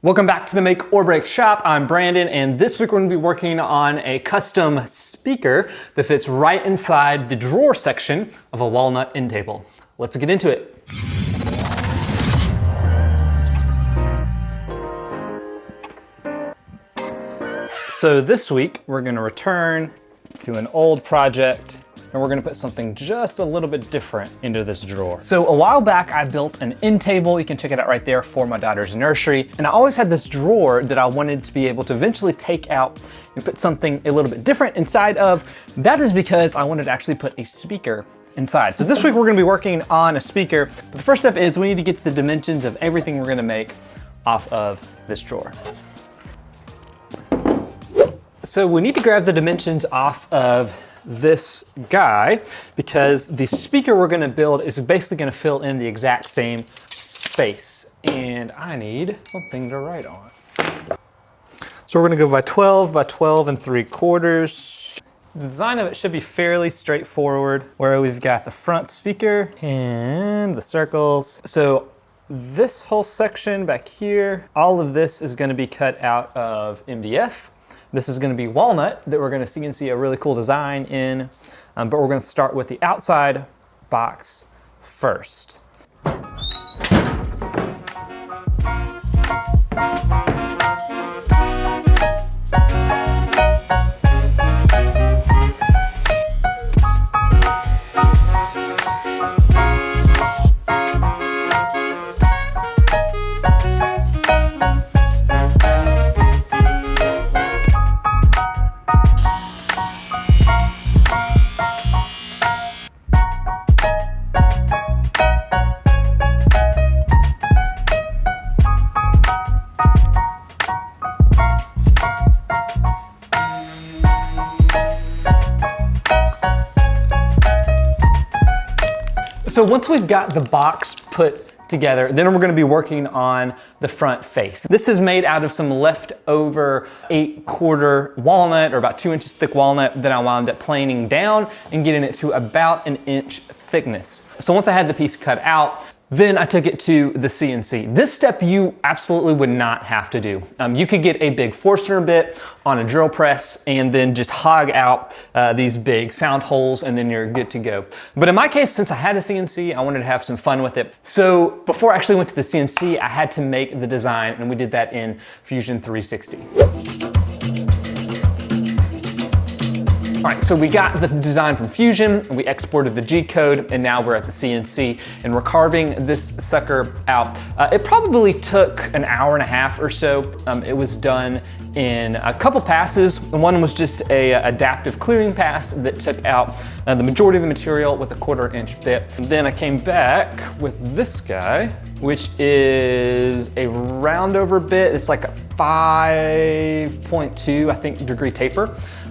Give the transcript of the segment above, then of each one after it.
Welcome back to the Make or Break shop. I'm Brandon, and this week we're going to be working on a custom speaker that fits right inside the drawer section of a walnut end table. Let's get into it. So this week we're going to return to an old project, and we're gonna put something just a little bit different into this drawer. So a while back, I built an end table. You can check it out right there for my daughter's nursery. And I always had this drawer that I wanted to be able to eventually take out and put something a little bit different inside of. That is because I wanted to actually put a speaker inside. So this week we're gonna be working on a speaker. But the first step is we need to get the dimensions of everything we're gonna make off of this drawer. So we need to grab the dimensions off of this guy because the speaker we're gonna build is basically gonna fill in the exact same space. And I need something to write on. So we're gonna go by 12 and 3/4. The design of it should be fairly straightforward, where we've got the front speaker and the circles. So this whole section back here, all of this is gonna be cut out of MDF. This is gonna be walnut that we're gonna CNC a really cool design in, but we're gonna start with the outside box first. So once we've got the box put together, then we're gonna be working on the front face. This is made out of some leftover 8/4 walnut, or about 2 inches thick walnut, that I wound up planing down and getting it to about 1 inch thickness. So once I had the piece cut out, then I took it to the CNC. This step you absolutely would not have to do. You could get a big Forstner bit on a drill press and then just hog out these big sound holes, and then you're good to go. But in my case, since I had a CNC, I wanted to have some fun with it. So before I actually went to the CNC, I had to make the design, and we did that in Fusion 360. All right, so we got the design from Fusion, we exported the G code, and now we're at the CNC, and we're carving this sucker out. It probably took an hour and a half or so. It was done in a couple passes. One was just a adaptive clearing pass that took out the majority of the material with a 1/4 inch bit. And then I came back with this guy, which is a round over bit. It's like a 5.2, I think, degree taper.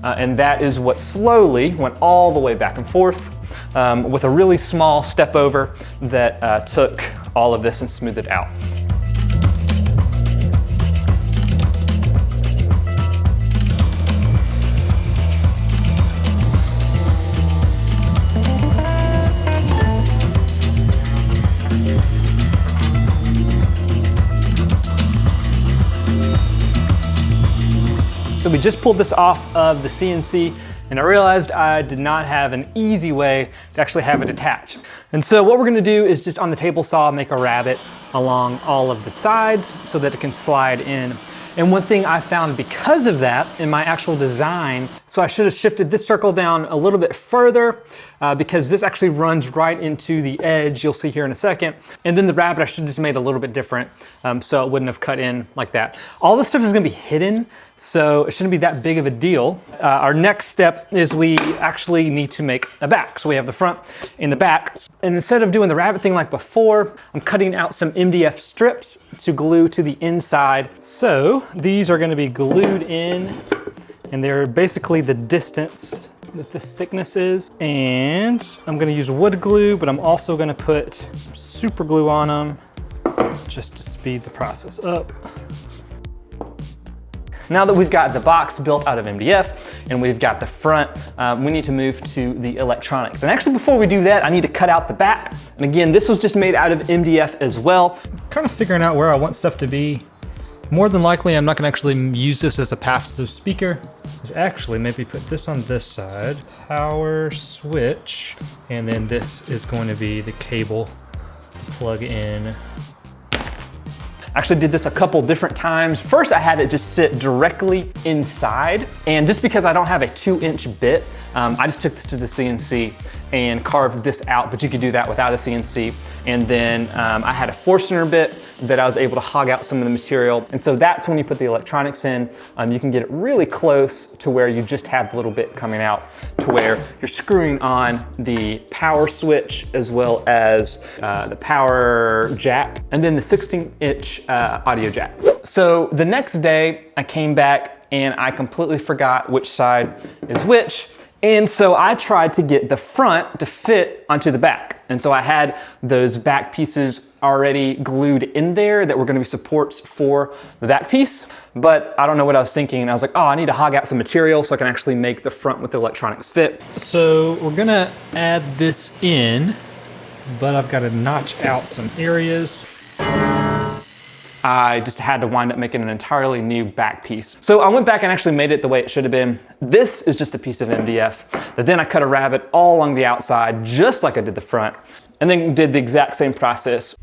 And that is what slowly went all the way back and forth with a really small step over that took all of this and smoothed it out. So we just pulled this off of the CNC, and I realized I did not have an easy way to actually have it attach. And so what we're gonna do is just on the table saw, make a rabbet along all of the sides so that it can slide in. And one thing I found because of that in my actual design, so I should have shifted this circle down a little bit further because this actually runs right into the edge, you'll see here in a second. And then the rabbet I should have just made a little bit different so it wouldn't have cut in like that. All this stuff is gonna be hidden, so it shouldn't be that big of a deal. Our next step is we actually need to make a back. So we have the front and the back. And instead of doing the rabbet thing like before, I'm cutting out some MDF strips to glue to the inside. So these are gonna be glued in, and they're basically the distance that this thickness is. And I'm gonna use wood glue, but I'm also gonna put super glue on them just to speed the process up. Now that we've got the box built out of MDF and we've got the front, we need to move to the electronics. And actually before we do that, I need to cut out the back. And again, this was just made out of MDF as well. I'm kind of figuring out where I want stuff to be More than likely, I'm not gonna actually use this as a passive speaker. Let's actually maybe put this on this side, power switch, and then this is going to be the cable to plug in. Actually did this a couple different times. First, I had it just sit directly inside, and just because I don't have a 2-inch bit, I just took this to the CNC and carved this out, but you could do that without a CNC. And then I had a Forstner bit that I was able to hog out some of the material. And so that's when you put the electronics in, you can get it really close to where you just have the little bit coming out to where you're screwing on the power switch as well as the power jack and then the 16-inch audio jack. So the next day I came back and I completely forgot which side is which. And so I tried to get the front to fit onto the back. And so I had those back pieces already glued in there that were gonna be supports for the back piece. But I don't know what I was thinking. And I was like, oh, I need to hog out some material so I can actually make the front with the electronics fit. So we're gonna add this in, but I've got to notch out some areas. I just had to wind up making an entirely new back piece. So I went back and actually made it the way it should have been. This is just a piece of MDF, but then I cut a rabbet all along the outside, just like I did the front, and then did the exact same process.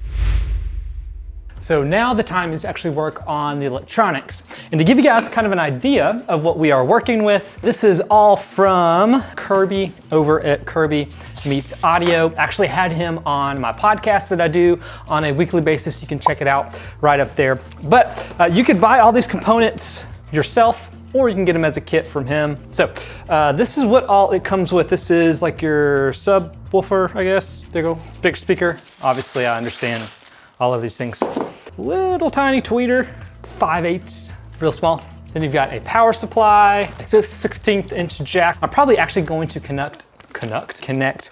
So now the time is to actually work on the electronics. And to give you guys kind of an idea of what we are working with, this is all from Kirby over at Kirby Meets Audio. I actually had him on my podcast that I do on a weekly basis. You can check it out right up there. But you could buy all these components yourself, or you can get them as a kit from him. So this is what all it comes with. This is like your subwoofer, I guess. Big speaker. Obviously, I understand all of these things. Little tiny tweeter, 5/8, real small. Then you've got a power supply. It's a 16-inch jack. I'm probably actually going to connect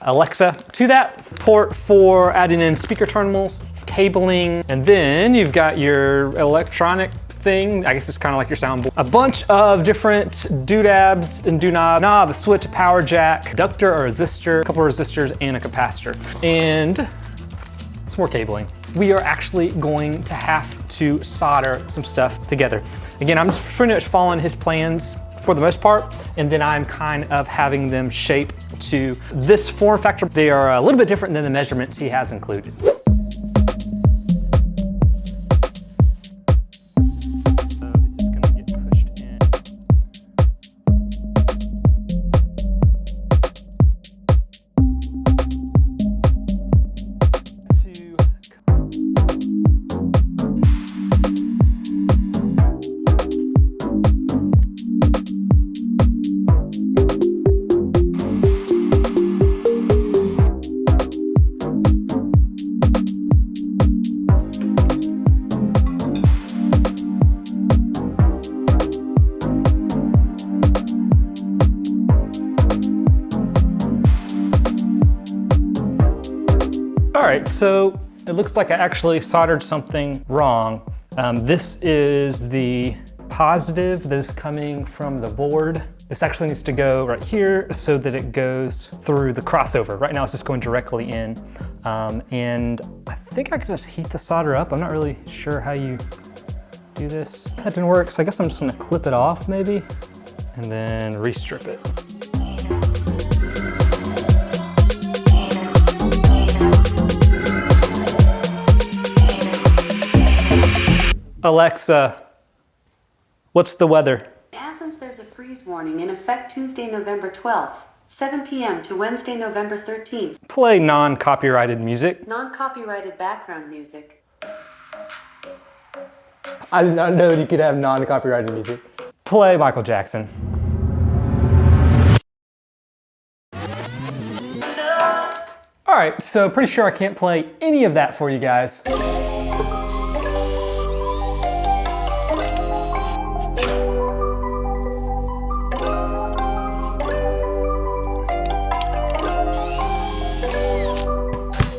Alexa to that. Port for adding in speaker terminals, cabling, and then you've got your electronic thing. I guess it's kind of like your soundboard. A bunch of different doodads and knob, a switch, a power jack, conductor or resistor, a couple of resistors, and a capacitor. And some more cabling. We are actually going to have to solder some stuff together. Again, I'm just pretty much following his plans for the most part, and then I'm kind of having them shape to this form factor. They are a little bit different than the measurements he has included. All right, so it looks like I actually soldered something wrong. This is the positive that is coming from the board. This actually needs to go right here so that it goes through the crossover. Right now it's just going directly in. And I think I could just heat the solder up. I'm not really sure how you do this. That didn't work, so I guess I'm just gonna clip it off maybe, and then restrip it. Alexa, what's the weather? In Athens, there's a freeze warning in effect Tuesday, November 12th, 7 p.m. to Wednesday, November 13th. Play non-copyrighted music. Non-copyrighted background music. I did not know that you could have non-copyrighted music. Play Michael Jackson. All right, so pretty sure I can't play any of that for you guys.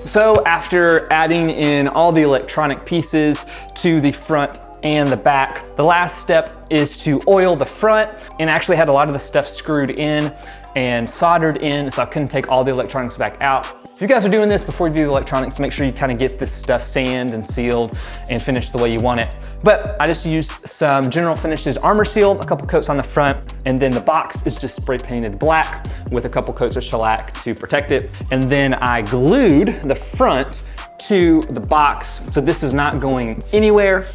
So after adding in all the electronic pieces to the front and the back, the last step is to oil the front, and I actually had a lot of the stuff screwed in and soldered in, so I couldn't take all the electronics back out. If you guys are doing this before you do the electronics, make sure you kind of get this stuff sanded and sealed and finished the way you want it. But I just used some General Finishes Armor Seal, a couple coats on the front, and then the box is just spray painted black with a couple coats of shellac to protect it. And then I glued the front to the box, so this is not going anywhere.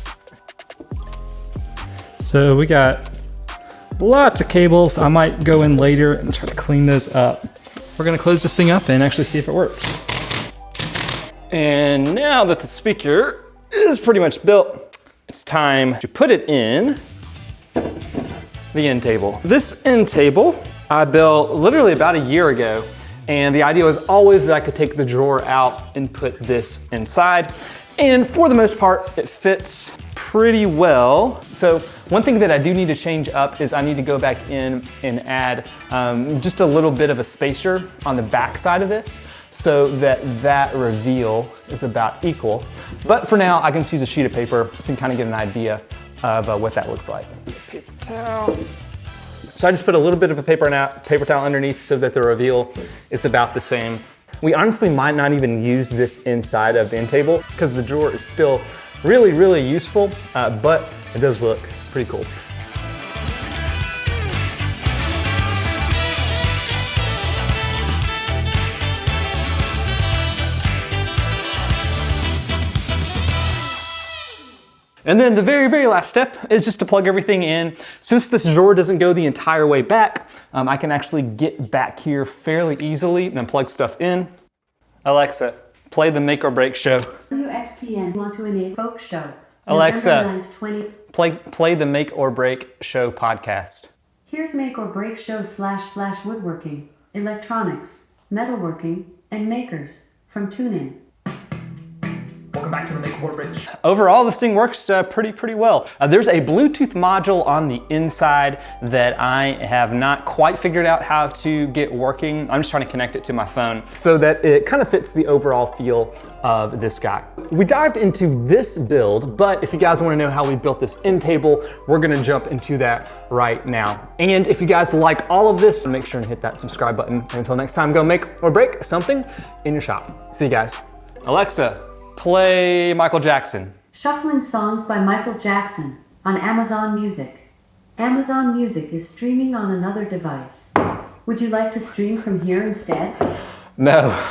So we got lots of cables. I might go in later and try to clean those up. We're gonna close this thing up and actually see if it works. And now that the speaker is pretty much built, it's time to put it in the end table. This end table I built literally about a year ago, and the idea was always that I could take the drawer out and put this inside. And for the most part, it fits pretty well. So one thing that I do need to change up is I need to go back in and add just a little bit of a spacer on the back side of this so that that reveal is about equal. But for now, I can just use a sheet of paper so you can kind of get an idea of what that looks like. Paper towel. So I just put a little bit of a paper towel underneath so that the reveal is about the same. We honestly might not even use this inside of the end table because the drawer is still really, really useful, but it does look pretty cool. And then the very, very last step is just to plug everything in. Since this drawer doesn't go the entire way back, I can actually get back here fairly easily and then plug stuff in. Alexa, play the Make or Break show. WXPN want to enable folk show. Alexa, November 9th, play the Make or Break show podcast. Here's Make or Break show / woodworking, electronics, metalworking, and makers from TuneIn. Welcome back to the Make or Break. Overall, this thing works pretty well. There's a Bluetooth module on the inside that I have not quite figured out how to get working. I'm just trying to connect it to my phone so that it kind of fits the overall feel of this guy. We dived into this build, but if you guys want to know how we built this end table, we're gonna jump into that right now. And if you guys like all of this, make sure and hit that subscribe button. And until next time, go make or break something in your shop. See you guys. Alexa, play Michael Jackson. Shuffling songs by Michael Jackson on Amazon Music. Amazon Music is streaming on another device. Would you like to stream from here instead? No.